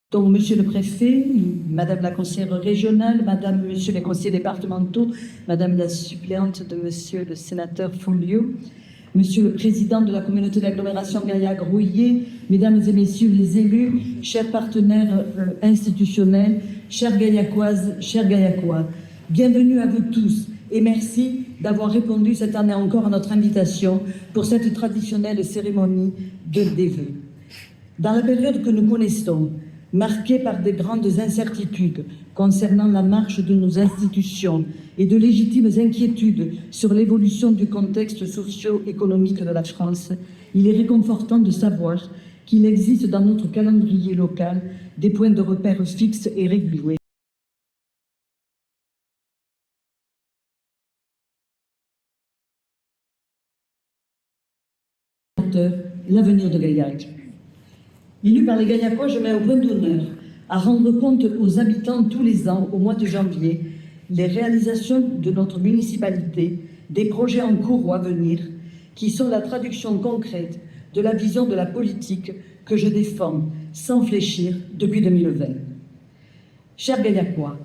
Donc, Monsieur le Préfet, Madame la conseillère régionale, Madame, Monsieur les conseillers départementaux, Madame la suppléante de Monsieur le sénateur Folliot, Monsieur le Président de la communauté d'agglomération Gaillac-Rouillé, Mesdames et Messieurs les élus, chers partenaires institutionnels, chères Gaillacoises, chers Gaillacois, bienvenue à vous tous et merci d'avoir répondu cette année encore à notre invitation pour cette traditionnelle cérémonie des vœux. Dans la période que nous connaissons, marquée par de grandes incertitudes concernant la marche de nos institutions et de légitimes inquiétudes sur l'évolution du contexte socio-économique de la France, il est réconfortant de savoir qu'il existe dans notre calendrier local des points de repère fixes et réguliers. L'avenir de Gaillac. Élu par les Gaillacois, je mets au point d'honneur à rendre compte aux habitants tous les ans, au mois de janvier, les réalisations de notre municipalité, des projets en cours ou à venir, qui sont la traduction concrète de la vision de la politique que je défends sans fléchir depuis 2020. Chers Gaillacois,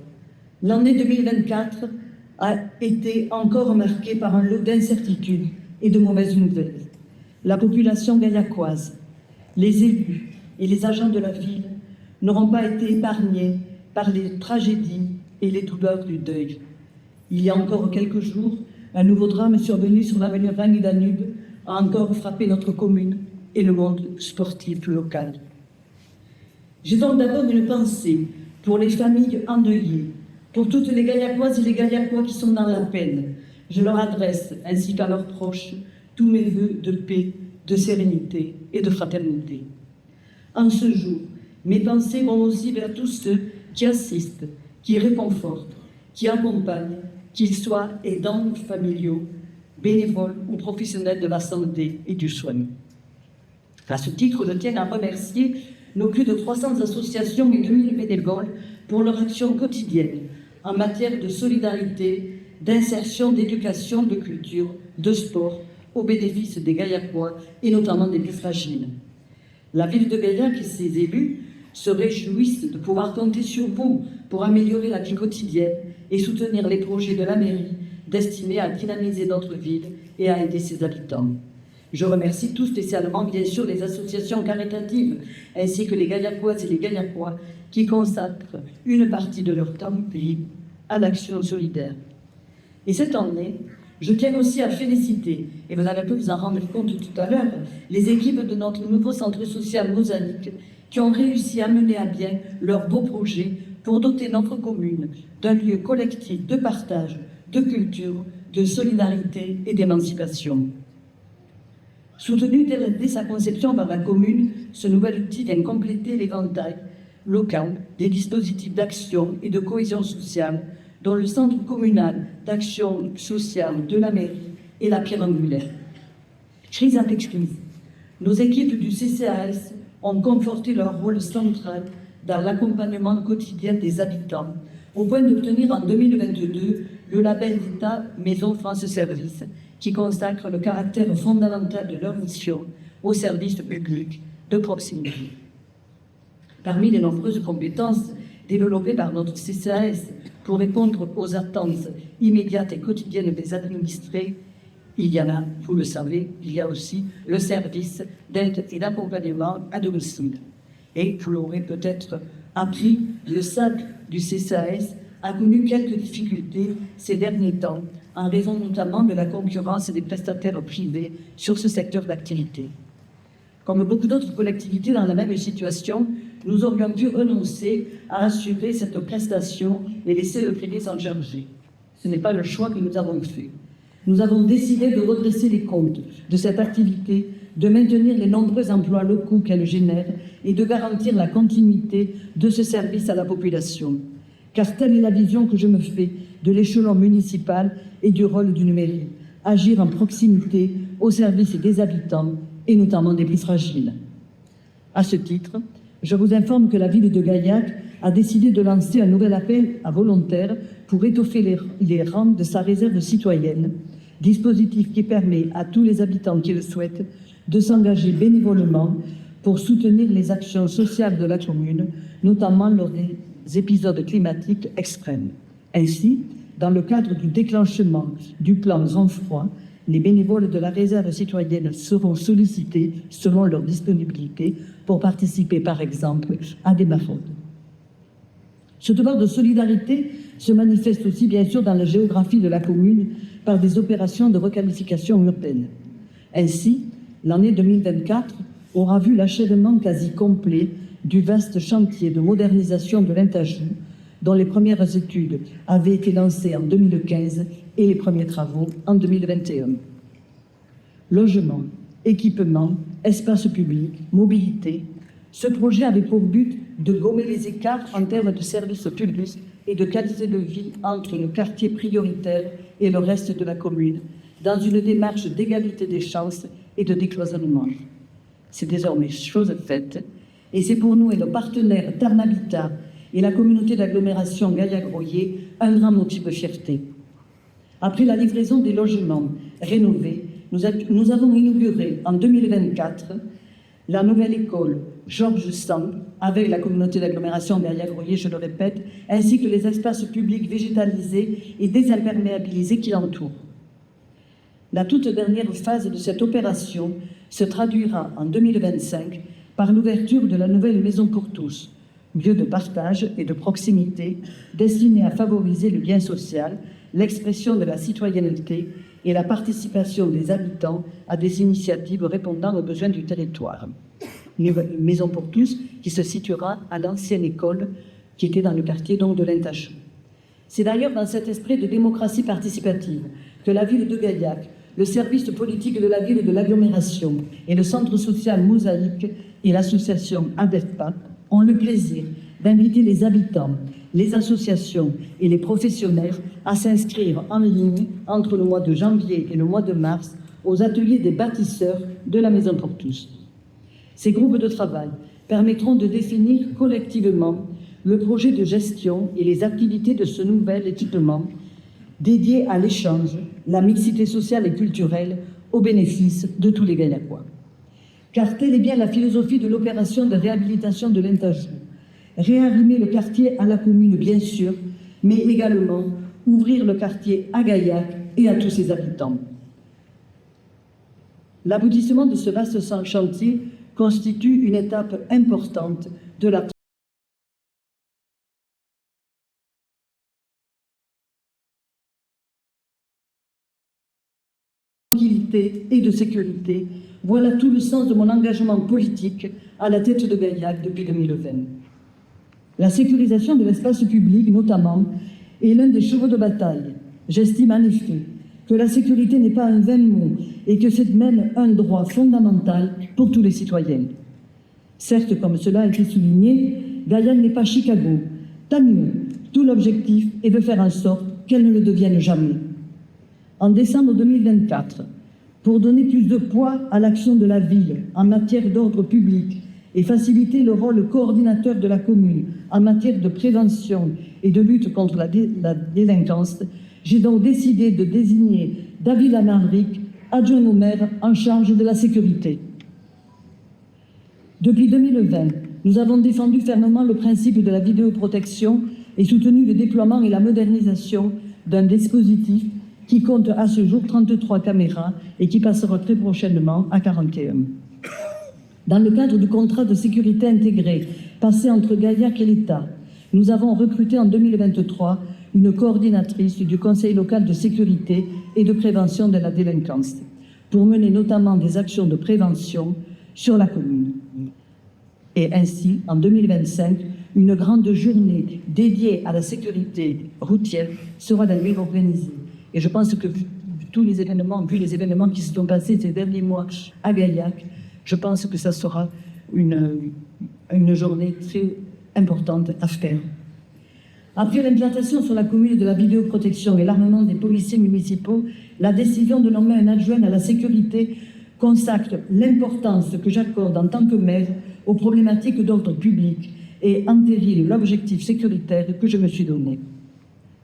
l'année 2024 a été encore marquée par un lot d'incertitudes et de mauvaises nouvelles. La population gaillacoise, les élus et les agents de la ville n'auront pas été épargnés par les tragédies et les douleurs du deuil. Il y a encore quelques jours, un nouveau drame survenu sur l'avenue Ragny-Danube a encore frappé notre commune et le monde sportif local. J'ai donc d'abord une pensée pour les familles endeuillées, pour toutes les Gaillacoises et les Gaillacois qui sont dans la peine. Je leur adresse, ainsi qu'à leurs proches, tous mes vœux de paix, de sérénité et de fraternité. En ce jour, mes pensées vont aussi vers tous ceux qui assistent, qui réconfortent, qui accompagnent, qu'ils soient aidants familiaux, bénévoles ou professionnels de la santé et du soin. À ce titre, je tiens à remercier nos plus de 300 associations et 2000 bénévoles pour leur action quotidienne en matière de solidarité, d'insertion, d'éducation, de culture, de sport, au bénéfice des Gaillacois et notamment des plus fragiles. La ville de Gaillac et ses élus se réjouissent de pouvoir compter sur vous pour améliorer la vie quotidienne et soutenir les projets de la mairie destinés à dynamiser notre ville et à aider ses habitants. Je remercie tout spécialement, bien sûr, les associations caritatives ainsi que les Gaillacoises et les Gaillacois qui consacrent une partie de leur temps libre à l'action solidaire. Et cette année, je tiens aussi à féliciter, et vous allez pu vous en rendre compte tout à l'heure, les équipes de notre nouveau centre social Mosaïque qui ont réussi à mener à bien leurs beaux projets pour doter notre commune d'un lieu collectif de partage, de culture, de solidarité et d'émancipation. Soutenu dès sa conception par la commune, ce nouvel outil vient compléter l'éventail local des dispositifs d'action et de cohésion sociale dont le centre communal d'action sociale de la mairie est la pierre angulaire. Crise avec crise, nos équipes du CCAS ont conforté leur rôle central dans l'accompagnement quotidien des habitants, au point d'obtenir en 2022 le label d'État Maison France Service, qui consacre le caractère fondamental de leur mission au service public de proximité. Parmi les nombreuses compétences développées par notre CCAS pour répondre aux attentes immédiates et quotidiennes des administrés, il y en a, vous le savez, il y a aussi le service d'aide et d'accompagnement à domicile. Et vous l'aurez peut-être appris, le SAC du CCAS a connu quelques difficultés ces derniers temps, en raison notamment de la concurrence des prestataires privés sur ce secteur d'activité. Comme beaucoup d'autres collectivités dans la même situation, nous aurions dû renoncer à assurer cette prestation et laisser le privé s'en charger. Ce n'est pas le choix que nous avons fait. Nous avons décidé de redresser les comptes de cette activité, de maintenir les nombreux emplois locaux qu'elle génère et de garantir la continuité de ce service à la population. Car telle est la vision que je me fais de l'échelon municipal et du rôle d'une mairie, agir en proximité au service des habitants et notamment des plus fragiles. À ce titre, je vous informe que la ville de Gaillac a décidé de lancer un nouvel appel à volontaires pour étoffer les rangs de sa réserve citoyenne, dispositif qui permet à tous les habitants qui le souhaitent de s'engager bénévolement pour soutenir les actions sociales de la commune, notamment lors des épisodes climatiques extrêmes. Ainsi, dans le cadre du déclenchement du plan Grand Froid, les bénévoles de la réserve citoyenne seront sollicités selon leur disponibilité pour participer, par exemple, à des maraudes. Ce devoir de solidarité se manifeste aussi, bien sûr, dans la géographie de la commune par des opérations de requalification urbaine. Ainsi, l'année 2024 aura vu l'achèvement quasi complet du vaste chantier de modernisation de l'Intajou, dont les premières études avaient été lancées en 2015 et les premiers travaux en 2021. Logement, équipement, espace public, mobilité, ce projet avait pour but de gommer les écarts en termes de services publics et de qualité de vie entre le quartier prioritaire et le reste de la commune, dans une démarche d'égalité des chances et de décloisonnement. C'est désormais chose faite, et c'est pour nous et nos partenaires Tarn-Habitat et la communauté d'agglomération Gaillac-Royer un grand motif de fierté. Après la livraison des logements rénovés, nous avons inauguré en 2024 la nouvelle école Georges Sand avec la communauté d'agglomération Gaillac-Royer, je le répète, ainsi que les espaces publics végétalisés et désimperméabilisés qui l'entourent. La toute dernière phase de cette opération se traduira en 2025 par l'ouverture de la nouvelle Maison pour tous, lieu de partage et de proximité destiné à favoriser le lien social, l'expression de la citoyenneté et la participation des habitants à des initiatives répondant aux besoins du territoire. Une Maison pour tous qui se situera à l'ancienne école qui était dans le quartier donc de l'Intachou. C'est d'ailleurs dans cet esprit de démocratie participative que la ville de Gaillac, le service politique de la ville et de l'agglomération et le centre social Mosaïque et l'association ADEFPA ont le plaisir d'inviter les habitants, les associations et les professionnels à s'inscrire en ligne entre le mois de janvier et le mois de mars aux ateliers des bâtisseurs de la Maison pour tous. Ces groupes de travail permettront de définir collectivement le projet de gestion et les activités de ce nouvel équipement dédié à l'échange, la mixité sociale et culturelle au bénéfice de tous les Gaillacois. Car telle est bien la philosophie de l'opération de réhabilitation de l'Intachou. Réarrimer le quartier à la commune, bien sûr, mais également ouvrir le quartier à Gaillac et à tous ses habitants. L'aboutissement de ce vaste chantier constitue une étape importante de la tranquillité et de sécurité. Voilà tout le sens de mon engagement politique à la tête de Gaillac depuis 2020. La sécurisation de l'espace public, notamment, est l'un des chevaux de bataille. J'estime en effet que la sécurité n'est pas un vain mot et que c'est même un droit fondamental pour tous les citoyens. Certes, comme cela a été souligné, Gaillac n'est pas Chicago. Tant mieux, tout l'objectif est de faire en sorte qu'elle ne le devienne jamais. En décembre 2024, pour donner plus de poids à l'action de la ville en matière d'ordre public et faciliter le rôle coordinateur de la commune en matière de prévention et de lutte contre la délinquance, j'ai donc décidé de désigner David Amanric, adjoint au maire en charge de la sécurité. Depuis 2020, nous avons défendu fermement le principe de la vidéoprotection et soutenu le déploiement et la modernisation d'un dispositif qui compte à ce jour 33 caméras et qui passera très prochainement à 41. Dans le cadre du contrat de sécurité intégré passé entre Gaillac et l'État, nous avons recruté en 2023 une coordinatrice du Conseil local de sécurité et de prévention de la délinquance, pour mener notamment des actions de prévention sur la commune. Et ainsi, en 2025, une grande journée dédiée à la sécurité routière sera d'ailleurs organisée. Et je pense que vu les événements qui se sont passés ces derniers mois à Gaillac, je pense que ça sera une journée très importante à faire. Après l'implantation sur la commune de la vidéoprotection et l'armement des policiers municipaux, la décision de nommer un adjoint à la sécurité consacre l'importance que j'accorde en tant que maire aux problématiques d'ordre public et entérine l'objectif sécuritaire que je me suis donné.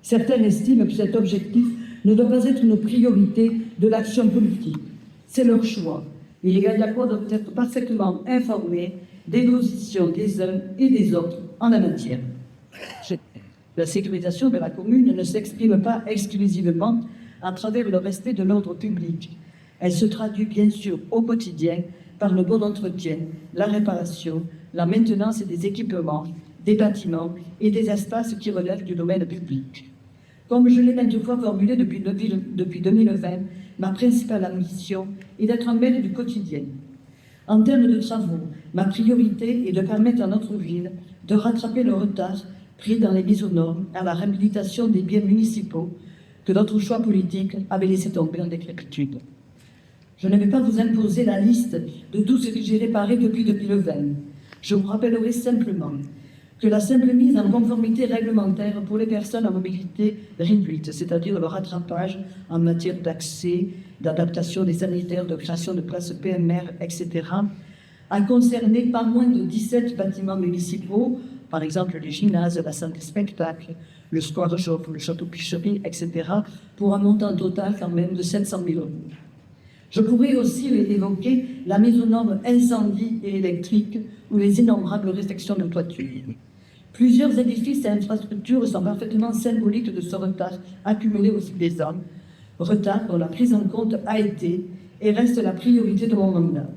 Certains estiment que cet objectif ne doit pas être une priorité de l'action politique. C'est leur choix. Et les Gaillacois doivent être parfaitement informés des positions des uns et des autres en la matière. La sécurisation de la commune ne s'exprime pas exclusivement à travers le respect de l'ordre public. Elle se traduit bien sûr au quotidien par le bon entretien, la réparation, la maintenance des équipements, des bâtiments et des espaces qui relèvent du domaine public. Comme je l'ai maintes fois formulé depuis 2020, ma principale ambition est d'être un maire du quotidien. En termes de travaux, ma priorité est de permettre à notre ville de rattraper le retard pris dans les mises aux normes à la réhabilitation des biens municipaux que notre choix politique avait laissé tomber en décrépitude. Je ne vais pas vous imposer la liste de tout ce que j'ai réparé depuis 2020. Je vous rappellerai simplement que la simple mise en conformité réglementaire pour les personnes à mobilité réduite, c'est-à-dire le rattrapage en matière d'accès, d'adaptation des sanitaires, de création de places PMR, etc., a concerné pas moins de 17 bâtiments municipaux, par exemple les gymnases, la salle de spectacle, le square shop, le château Picherie, etc., pour un montant total quand même de 700 000 euros. Je pourrais aussi évoquer la mise aux normes incendie et électrique ou les innombrables restrictions de toiture. Plusieurs édifices et infrastructures sont parfaitement symboliques de ce retard accumulé au fil des ans, retard dont la prise en compte a été et reste la priorité de mon mandat.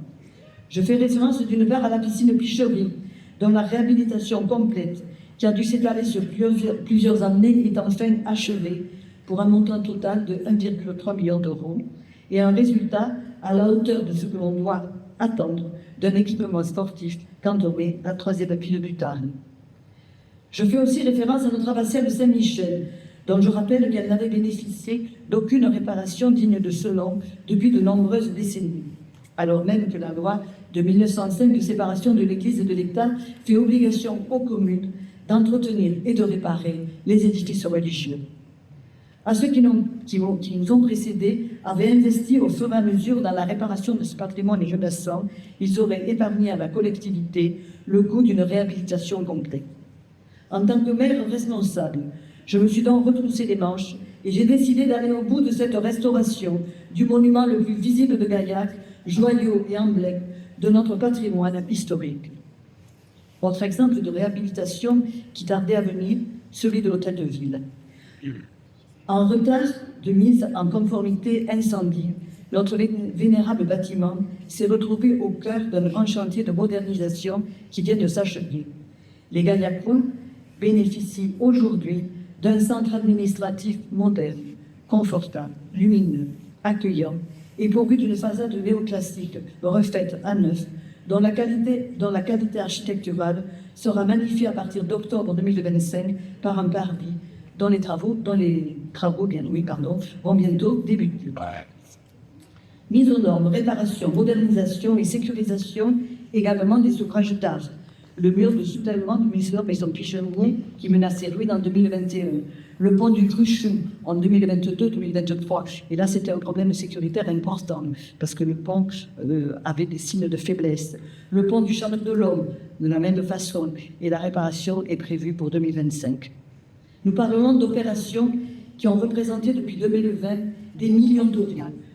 Je fais référence d'une part à la piscine Picherie, dont la réhabilitation complète, qui a dû s'étaler sur plusieurs années, est enfin achevée pour un montant total de 1,3 million d'euros et un résultat à la hauteur de ce que l'on doit attendre d'un équipement sportif cantonné à la 3e ville du Tarn. Je fais aussi référence à notre abbatiale de Saint-Michel, dont je rappelle qu'elle n'avait bénéficié d'aucune réparation digne de ce nom depuis de nombreuses décennies, alors même que la loi de 1905 de séparation de l'Église et de l'État fait obligation aux communes d'entretenir et de réparer les édifices religieux. À ceux qui nous ont précédés avaient investi au fur et à mesure dans la réparation de ce patrimoine menaçant, ils auraient épargné à la collectivité le coût d'une réhabilitation complète. En tant que maire responsable, je me suis donc retroussé les manches et j'ai décidé d'aller au bout de cette restauration du monument le plus visible de Gaillac, joyau et emblème de notre patrimoine historique. Autre exemple de réhabilitation qui tardait à venir, celui de l'hôtel de ville. En retard de mise en conformité incendie, notre vénérable bâtiment s'est retrouvé au cœur d'un grand chantier de modernisation qui vient de s'achever. Les Gaillacois bénéficient aujourd'hui d'un centre administratif moderne, confortable, lumineux, accueillant et pourvu d'une façade néoclassique refaite à neuf, dont la qualité architecturale sera magnifiée à partir d'octobre 2025 par un parvis dont les travaux vont bientôt débuter. Mise aux normes, réparation, modernisation et sécurisation également des ouvrages d'art. Le mur de soutènement du musée Maison Picheronnier qui menaçait ruine en 2021. Le pont du Cruchon en 2022-2023. Et là, c'était un problème sécuritaire important parce que le pont avait des signes de faiblesse. Le pont du Château de l'Homme, de la même façon. Et la réparation est prévue pour 2025. Nous parlons d'opérations qui ont représenté depuis 2020 des millions d'euros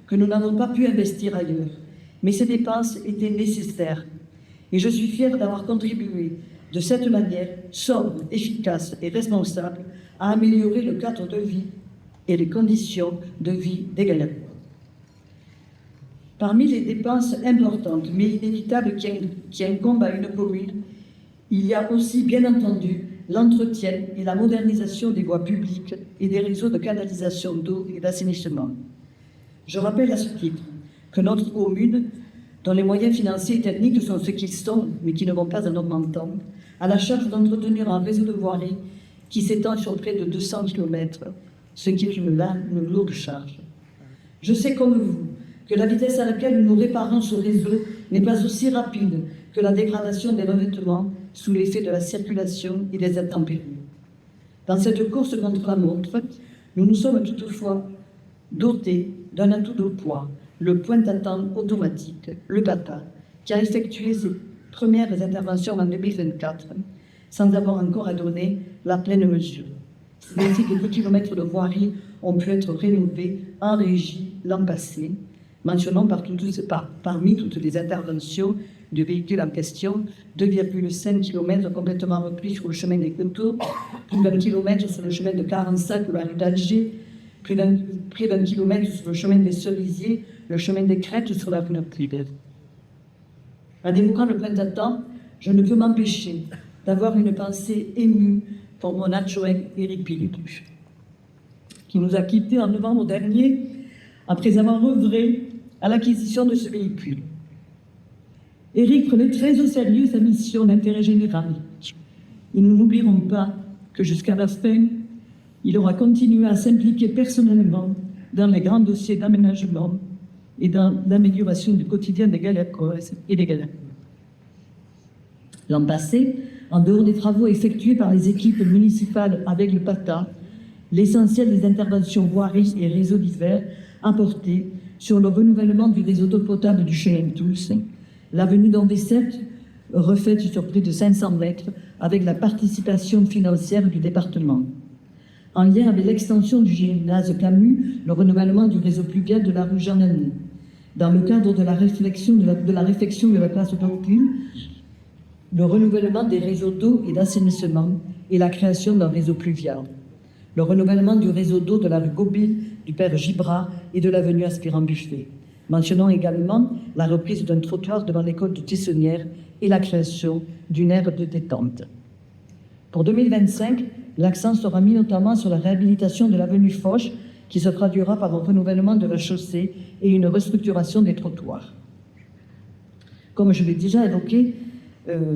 que nous n'avons pas pu investir ailleurs. Mais ces dépenses étaient nécessaires. Et je suis fier d'avoir contribué de cette manière sobre, efficace et responsable à améliorer le cadre de vie et les conditions de vie des Gaillacois. Parmi les dépenses importantes mais inévitables qui incombent à une commune, il y a aussi bien entendu l'entretien et la modernisation des voies publiques et des réseaux de canalisation d'eau et d'assainissement. Je rappelle à ce titre que notre commune, dont les moyens financiers et techniques sont ce qu'ils sont, mais qui ne vont pas en augmentant, a la charge d'entretenir un réseau de voirie qui s'étend sur près de 200 km, ce qui est une lourde charge. Je sais comme vous que la vitesse à laquelle nous réparons ce réseau n'est pas aussi rapide que la dégradation des revêtements sous l'effet de la circulation et des intempéries. Dans cette course contre la montre, nous nous sommes toutefois dotés d'un atout de poids, le point d'attente automatique, le PATA, qui a effectué ses premières interventions en 2024, sans avoir encore à donner la pleine mesure. Ainsi que 10 km de voirie ont pu être rénovés en régie l'an passé. Mentionnons parmi toutes les interventions du véhicule en question, 2,5 km complètement repris sur le chemin des Contours, plus d'un kilomètre sur le chemin de Carensac ou la rue d'Alger, près d'un kilomètre sur le chemin des Cerisiers, le chemin des Crêtes sur la rue Notre-Dame. En évoquant le printemps, je ne peux m'empêcher d'avoir une pensée émue pour mon adjoint Éric Pilutu, qui nous a quittés en novembre dernier après avoir œuvré à l'acquisition de ce véhicule. Éric prenait très au sérieux sa mission d'intérêt général. Et nous n'oublierons pas que jusqu'à la fin, il aura continué à s'impliquer personnellement dans les grands dossiers d'aménagement et dans l'amélioration du quotidien des Gaillacoises et des Gaillacois. L'an passé, en dehors des travaux effectués par les équipes municipales avec le PATA, l'essentiel des interventions voiries et réseaux divers a porté sur le renouvellement du réseau d'eau potable du Chemin Tous, l'avenue d'Andé-7, refaite sur près de 500 mètres, avec la participation financière du département. En lien avec l'extension du gymnase Camus, le renouvellement du réseau pluvial de la rue Jean-Anny. Dans le cadre de la réflexion de la place d'Orcule, le renouvellement des réseaux d'eau et d'assainissement et la création d'un réseau pluvial. Le renouvellement du réseau d'eau de la rue Gobil, du père Gibra et de l'avenue Aspirant-Buffet. Mentionnons également la reprise d'un trottoir devant l'école de Tessonnières et la création d'une aire de détente. Pour 2025, l'accent sera mis notamment sur la réhabilitation de l'avenue Foch, qui se traduira par un renouvellement de la chaussée et une restructuration des trottoirs. Comme je l'ai déjà évoqué,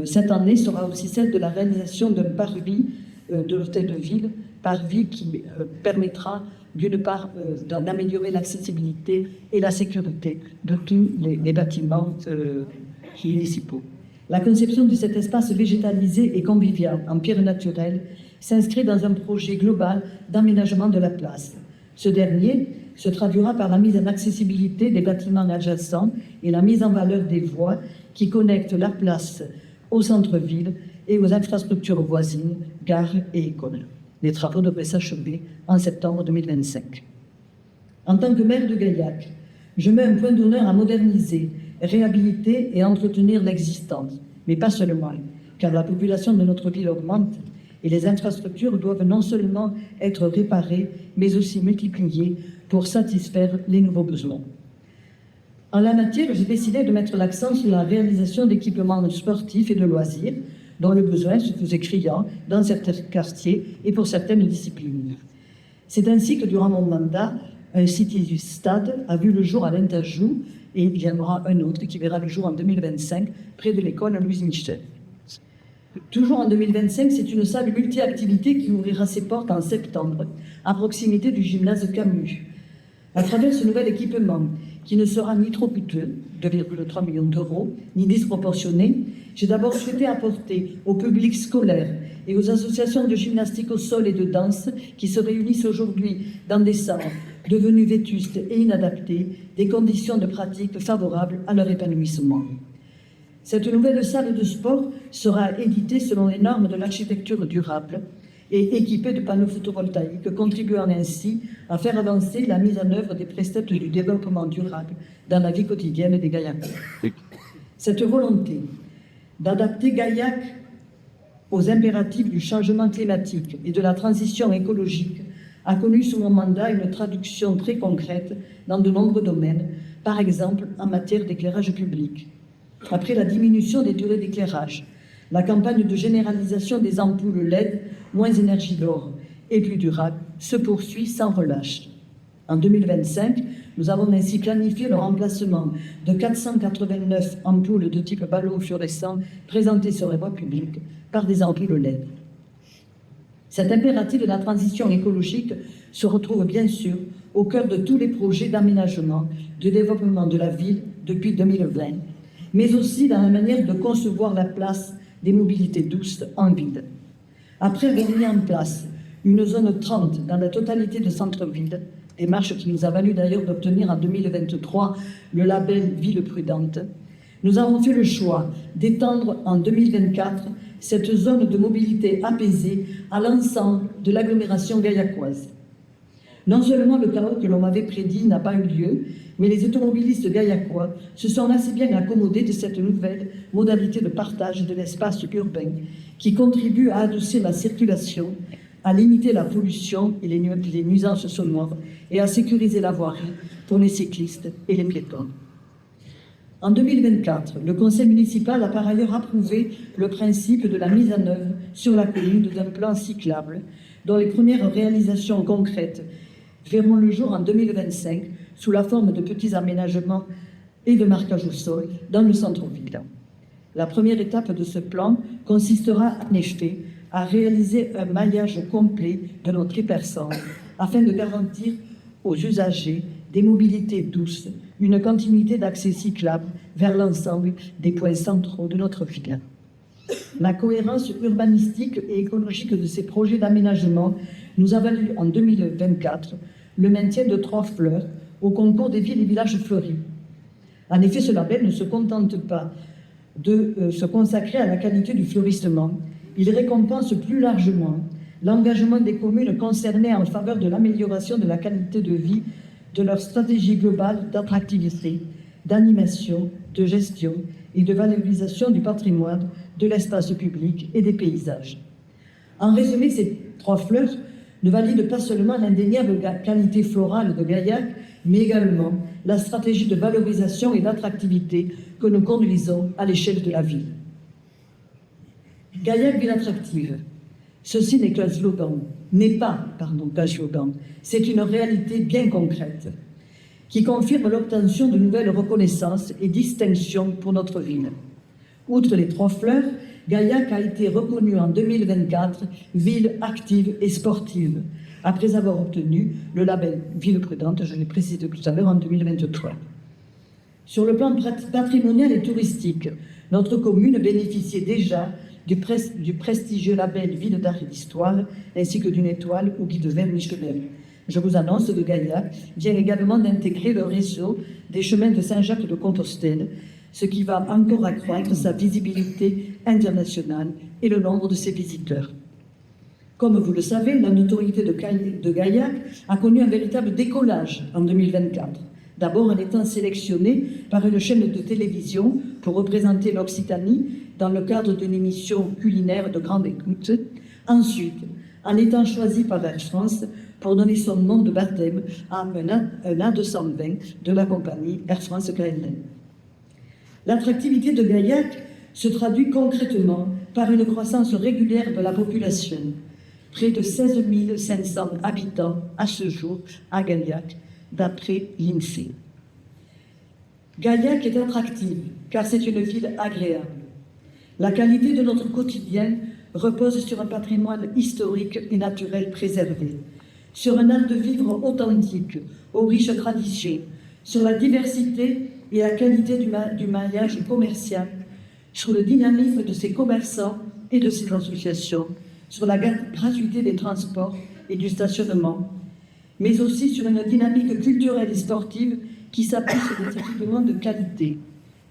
cette année sera aussi celle de la réalisation d'un parvis de l'hôtel de ville, parvis qui permettra d'une part d'améliorer l'accessibilité et la sécurité de tous les bâtiments municipaux. La conception de cet espace végétalisé et convivial en pierre naturelle s'inscrit dans un projet global d'aménagement de la place. Ce dernier se traduira par la mise en accessibilité des bâtiments adjacents et la mise en valeur des voies qui connectent la place au centre-ville et aux infrastructures voisines, gares et écoles. Les travaux devraient s'achever en septembre 2025. En tant que maire de Gaillac, je mets un point d'honneur à moderniser, réhabiliter et entretenir l'existant, mais pas seulement, car la population de notre ville augmente et les infrastructures doivent non seulement être réparées, mais aussi multipliées pour satisfaire les nouveaux besoins. En la matière, j'ai décidé de mettre l'accent sur la réalisation d'équipements sportifs et de loisirs, dont le besoin se faisait criant dans certains quartiers et pour certaines disciplines. C'est ainsi que durant mon mandat, un city stade a vu le jour à l'Intajou et il y en aura un autre qui verra le jour en 2025 près de l'école Louise Michel. Toujours en 2025, c'est une salle multi-activités qui ouvrira ses portes en septembre, à proximité du gymnase Camus. À travers ce nouvel équipement, qui ne sera ni trop coûteux, 2,3 millions d'euros, ni disproportionné, j'ai d'abord souhaité apporter au public scolaire et aux associations de gymnastique au sol et de danse qui se réunissent aujourd'hui dans des salles devenues vétustes et inadaptées, des conditions de pratique favorables à leur épanouissement. Cette nouvelle salle de sport sera éditée selon les normes de l'architecture durable et équipée de panneaux photovoltaïques, contribuant ainsi à faire avancer la mise en œuvre des préceptes du développement durable dans la vie quotidienne des Gaillacois. Cette volonté d'adapter Gaillac aux impératifs du changement climatique et de la transition écologique a connu sous mon mandat une traduction très concrète dans de nombreux domaines, par exemple en matière d'éclairage public. Après la diminution des durées d'éclairage, la campagne de généralisation des ampoules LED moins énergivores et plus durables se poursuit sans relâche. En 2025, nous avons ainsi planifié le remplacement de 489 ampoules de type ballon fluorescent présentées sur les voies publiques par des ampoules LED. Cet impératif de la transition écologique se retrouve bien sûr au cœur de tous les projets d'aménagement, de développement de la ville depuis 2020, mais aussi dans la manière de concevoir la place des mobilités douces en ville. Après avoir mis en place une zone 30 dans la totalité de centre-ville, démarche qui nous a valu d'ailleurs d'obtenir en 2023 le label Ville Prudente, nous avons fait le choix d'étendre en 2024 cette zone de mobilité apaisée à l'ensemble de l'agglomération gaillacoise. Non seulement le chaos que l'on m'avait prédit n'a pas eu lieu, mais les automobilistes gaillacois se sont assez bien accommodés de cette nouvelle modalité de partage de l'espace urbain qui contribue à adoucir la circulation, à limiter la pollution et les nuisances sonores et à sécuriser la voirie pour les cyclistes et les piétons. En 2024, le conseil municipal a par ailleurs approuvé le principe de la mise en œuvre sur la commune d'un plan cyclable dont les premières réalisations concrètes verront le jour en 2025 sous la forme de petits aménagements et de marquage au sol dans le centre-ville. La première étape de ce plan consistera en effet à réaliser un maillage complet de notre hypercentre afin de garantir aux usagers des mobilités douces, une continuité d'accès cyclable vers l'ensemble des points centraux de notre ville. La cohérence urbanistique et écologique de ces projets d'aménagement nous a valu en 2024 le maintien de 3 fleurs au concours des villes et villages fleuris. En effet, ce label ne se contente pas de se consacrer à la qualité du fleurissement, il récompense plus largement l'engagement des communes concernées en faveur de l'amélioration de la qualité de vie, de leur stratégie globale d'attractivité, d'animation, de gestion et de valorisation du patrimoine, de l'espace public et des paysages. En résumé, ces 3 fleurs ne valident pas seulement l'indéniable qualité florale de Gaillac, mais également la stratégie de valorisation et d'attractivité que nous conduisons à l'échelle de la ville. Gaillac, ville attractive. Ceci n'est qu'un slogan, qu'un slogan. C'est une réalité bien concrète qui confirme l'obtention de nouvelles reconnaissances et distinctions pour notre ville. Outre les 3 fleurs, Gaillac a été reconnue en 2024 ville active et sportive, après avoir obtenu le label Ville prudente, je l'ai précisé tout à l'heure, en 2023. Sur le plan patrimonial et touristique, notre commune bénéficiait déjà du prestigieux label Ville d'art et d'histoire, ainsi que d'une étoile au guide vert Michelin. Je vous annonce que Gaillac vient également d'intégrer le réseau des chemins de Saint-Jacques de Compostelle, ce qui va encore accroître sa visibilité internationale et le nombre de ses visiteurs. Comme vous le savez, la notoriété de Gaillac a connu un véritable décollage en 2024. D'abord en étant sélectionné par une chaîne de télévision pour représenter l'Occitanie dans le cadre d'une émission culinaire de grande écoute. Ensuite, en étant choisi par Air France pour donner son nom de baptême à un A220 de la compagnie Air France KLM. L'attractivité de Gaillac se traduit concrètement par une croissance régulière de la population. Près de 16 500 habitants à ce jour à Gaillac, d'après l'INSEE. Gaillac est attractive car c'est une ville agréable. La qualité de notre quotidien repose sur un patrimoine historique et naturel préservé, sur un art de vivre authentique, aux riches traditions, sur la diversité et la qualité du maillage commercial, sur le dynamisme de ses commerçants et de ses associations, sur la gratuité des transports et du stationnement, mais aussi sur une dynamique culturelle et sportive qui s'appuie sur des équipements de qualité.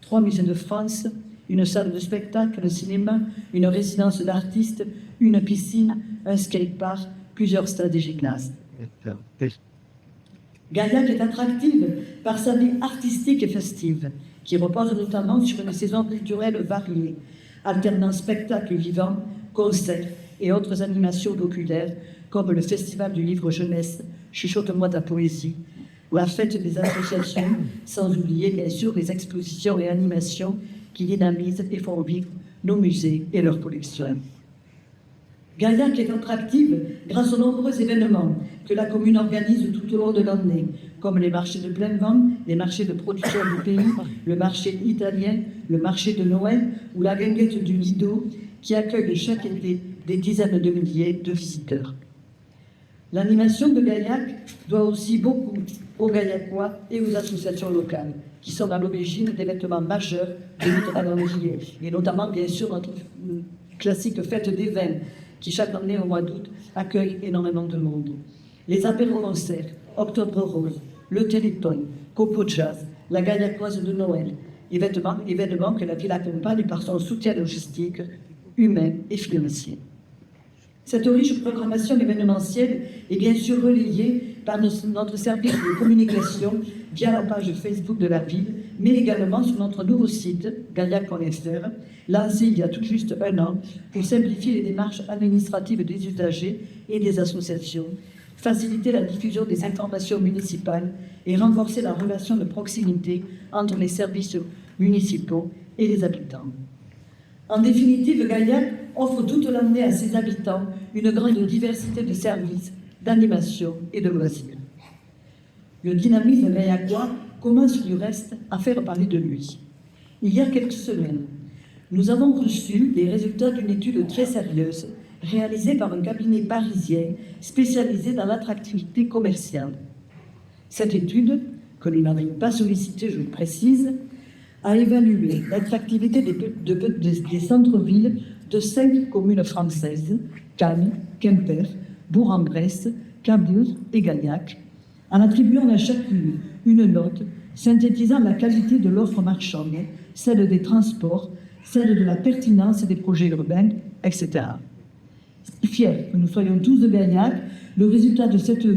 3 musées de France, une salle de spectacle, un cinéma, une résidence d'artistes, une piscine, un skatepark, plusieurs stades et gymnases. Gaillac est attractive par sa vie artistique et festive, qui repose notamment sur une saison culturelle variée, alternant spectacles vivants, concerts et autres animations oculaires, comme le Festival du livre jeunesse, Chuchote-moi ta poésie, ou la fête des associations, sans oublier bien sûr les expositions et animations qui dynamisent et font vivre nos musées et leurs collections. Gaillac est attractive grâce aux nombreux événements que la commune organise tout au long de l'année, comme les marchés de plein vent, les marchés de production du pays, le marché italien, le marché de Noël ou la guinguette du Lido, qui accueille chaque été des dizaines de milliers de visiteurs. L'animation de Gaillac doit aussi beaucoup aux Gaillacois et aux associations locales, qui sont à l'origine d'événements majeurs de notre calendrier, et notamment, bien sûr, notre classique fête des vins, qui chaque année, au mois d'août, accueille énormément de monde. Les apéros-concerts, Octobre Rose, le Téléthon, Coco Jazz, la Gaillacoise de Noël, événements que la ville accompagne par son soutien logistique, humain et financier. Cette riche programmation événementielle est bien sûr relayée par notre service de communication via la page Facebook de la ville, mais également sur notre nouveau site, gaillac.fr, lancé il y a tout juste 1 an pour simplifier les démarches administratives des usagers et des associations, faciliter la diffusion des informations municipales et renforcer la relation de proximité entre les services municipaux et les habitants. En définitive, Gaillac offre toute l'année à ses habitants une grande diversité de services, d'animation et de loisirs. Le dynamisme gaillacois commence du reste à faire parler de lui. Il y a quelques semaines, nous avons reçu les résultats d'une étude très sérieuse réalisée par un cabinet parisien spécialisé dans l'attractivité commerciale. Cette étude, que nous n'avions pas sollicitée, je le précise, a évalué l'attractivité des centres-villes de 5 communes françaises, Cannes, Quimper, Bourg-en-Bresse, Cabourg et Gaillac, en attribuant à chacune une note synthétisant la qualité de l'offre marchande, celle des transports, celle de la pertinence des projets urbains, etc. Fiers que nous soyons tous de Gaillac, le résultat de cette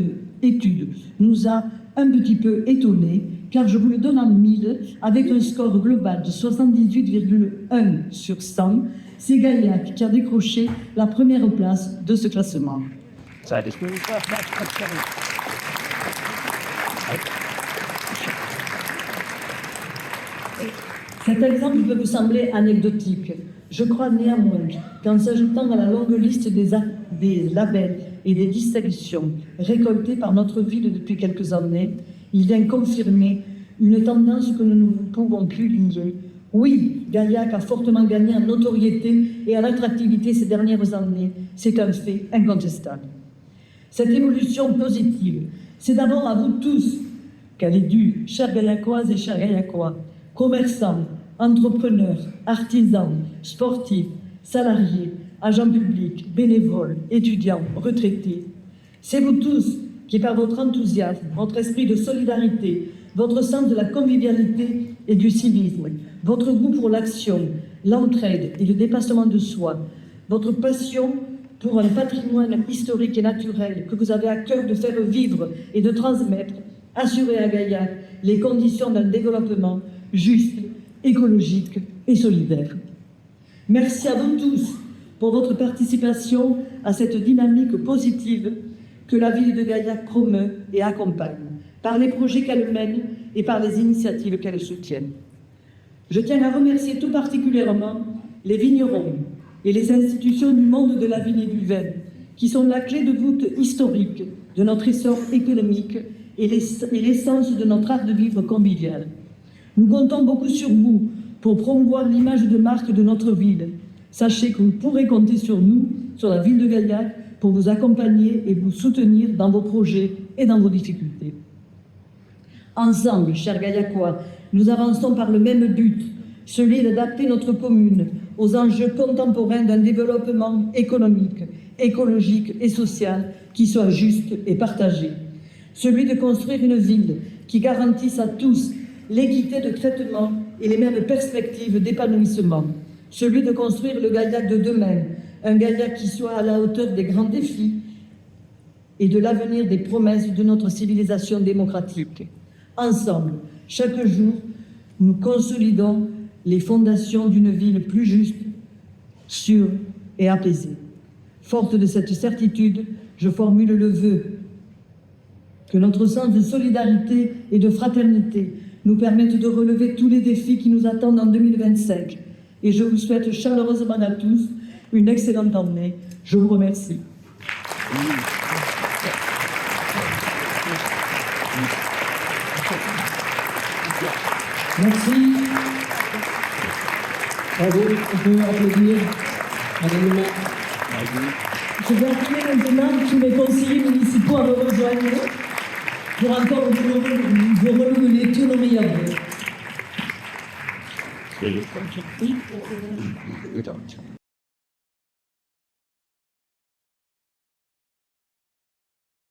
étude nous a un petit peu étonnés, car je vous le donne en 1000, avec un score global de 78,1 sur 100, c'est Gaillac qui a décroché la première place de ce classement. Cet exemple peut vous sembler anecdotique. Je crois néanmoins qu'en s'ajoutant à la longue liste des labels et des distinctions récoltées par notre ville depuis quelques années, il vient confirmer une tendance que nous ne pouvons plus nier. Oui, Gaillac a fortement gagné en notoriété et en attractivité ces dernières années. C'est un fait incontestable. Cette évolution positive, c'est d'abord à vous tous qu'elle est due, chers Gaillacoises et chers Gaillacois, commerçants, entrepreneurs, artisans, sportifs, salariés, agents publics, bénévoles, étudiants, retraités. C'est vous tous qui, par votre enthousiasme, votre esprit de solidarité, votre sens de la convivialité et du civisme, votre goût pour l'action, l'entraide et le dépassement de soi, votre passion pour un patrimoine historique et naturel que vous avez à cœur de faire vivre et de transmettre, assurez à Gaillac les conditions d'un développement juste, écologique et solidaire. Merci à vous tous pour votre participation à cette dynamique positive que la ville de Gaillac promeut et accompagne, par les projets qu'elle mène et par les initiatives qu'elle soutient. Je tiens à remercier tout particulièrement les vignerons et les institutions du monde de la vigne et du vin, qui sont la clé de voûte historique de notre essor économique et l'essence de notre art de vivre convivial. Nous comptons beaucoup sur vous pour promouvoir l'image de marque de notre ville. Sachez que vous pourrez compter sur nous, sur la ville de Gaillac, pour vous accompagner et vous soutenir dans vos projets et dans vos difficultés. Ensemble, chers Gaillacois, nous avançons par le même but, celui d'adapter notre commune aux enjeux contemporains d'un développement économique, écologique et social qui soit juste et partagé. Celui de construire une ville qui garantisse à tous l'équité de traitement et les mêmes perspectives d'épanouissement. Celui de construire le Gaillac de demain, un Gaillac qui soit à la hauteur des grands défis et de l'avenir des promesses de notre civilisation démocratique. Ensemble, chaque jour, nous consolidons les fondations d'une ville plus juste, sûre et apaisée. Forte de cette certitude, je formule le vœu que notre sens de solidarité et de fraternité nous permette de relever tous les défis qui nous attendent en 2025. Et je vous souhaite chaleureusement à tous une excellente année. Je vous remercie. Merci. Bravo, on peut applaudir. Madame le maire. Je vais appeler maintenant tous les conseillers municipaux à me rejoindre pour encore vous renouveler tous nos meilleurs vœux.